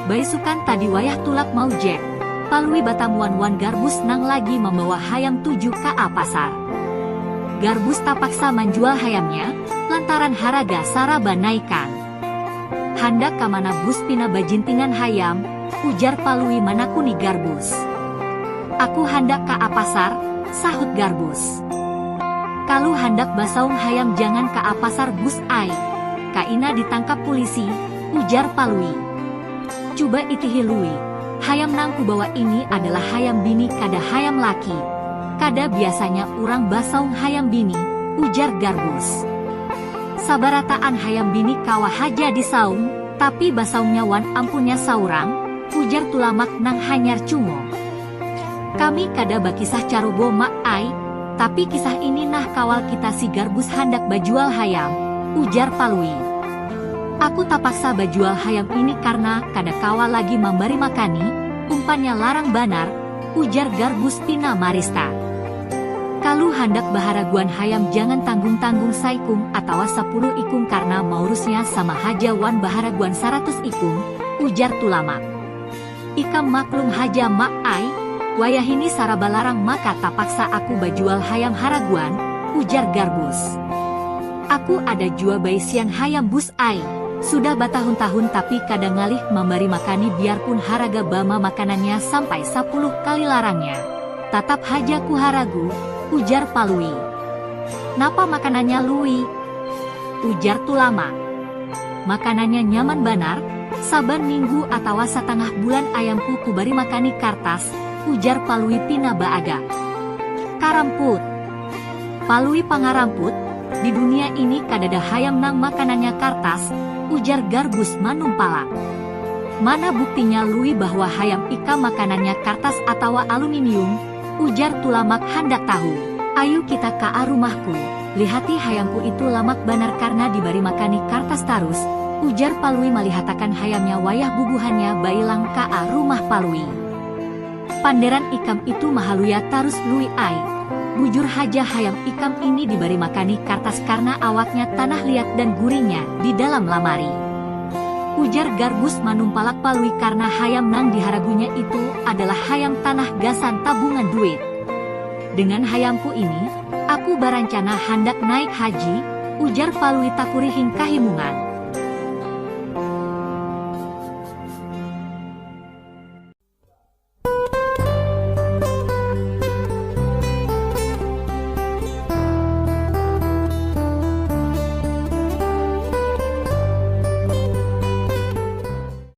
Baisukan tadi wayah tulak mau jek. Palui batamuan wan Garbus nang lagi membawa hayam tuju ka pasar. Garbus tapaksa menjual hayamnya, lantaran haraga saraba naikkan. Hendak ka mana bus pina bajintingan hayam, ujar Palui manakuni Garbus. Aku hendak ka pasar, sahut Garbus. Kalau hendak basaung hayam jangan ka pasar bus ai. Kaina ditangkap polisi, ujar Palui. Coba itihi lui, hayam nang ku bawa ini adalah hayam bini kada hayam laki. Kada biasanya orang basaung hayam bini, ujar Garbus. Sabarataan hayam bini kawa haja disaung, tapi basaungnya wan ampunnya saurang, ujar tulamak nang hanyar cungo. Kami kada bakisah carobo mak ai, tapi kisah ini nah kawal kita si Garbus hendak bajual hayam, ujar Palui. Aku tapaksa bajual hayam ini karena kada kawal lagi memberi makani, umpannya larang banar, ujar Garbus pina marista. Kalau hendak baharaguan hayam jangan tanggung-tanggung saikung atau 10 ikung karena maurusnya sama haja wan baharaguan 100 ikung, ujar tulamak. Ikam maklum haja mak ai, wayahini saraba larang maka tapaksa aku bajual hayam haraguan, ujar Garbus. Aku ada jua baisian hayam bus ai. Sudah bertahun-tahun tapi kadang ngalih memberi makani biarpun haraga bama makanannya sampai 10 kali larangnya. Tatap haja ku haragu, ujar Palui. Napa makanannya lui? Ujar tulama. Makanannya nyaman banar, saban minggu atau setengah bulan ayamku ku bari makani kartas, ujar Palui pina baaga. Karamput. Palui pangaramput, di dunia ini kadada hayam nang makanannya kartas, ujar Garbus manumpalak. Mana buktinya lui bahwa hayam ika makanannya kertas atau aluminium, ujar tulamak hendak tahu. Ayo kita ke rumahku, lihati hayamku itu lamak banar karena diberi makani kertas tarus, ujar Palui melihatakan hayamnya wayah bubuhannya bailang ke rumah Palui. Panderan ikam itu mahaluya tarus lui ai. Bujur haja hayam ikam ini diberi makani kertas karena awaknya tanah liat dan gurihnya di dalam lamari. Ujar Garbus manumpalak Palui karena hayam nang diharagunya itu adalah hayam tanah gasan tabungan duit. Dengan hayamku ini, aku barancana hendak naik haji, ujar Palui takurihing kahimungan.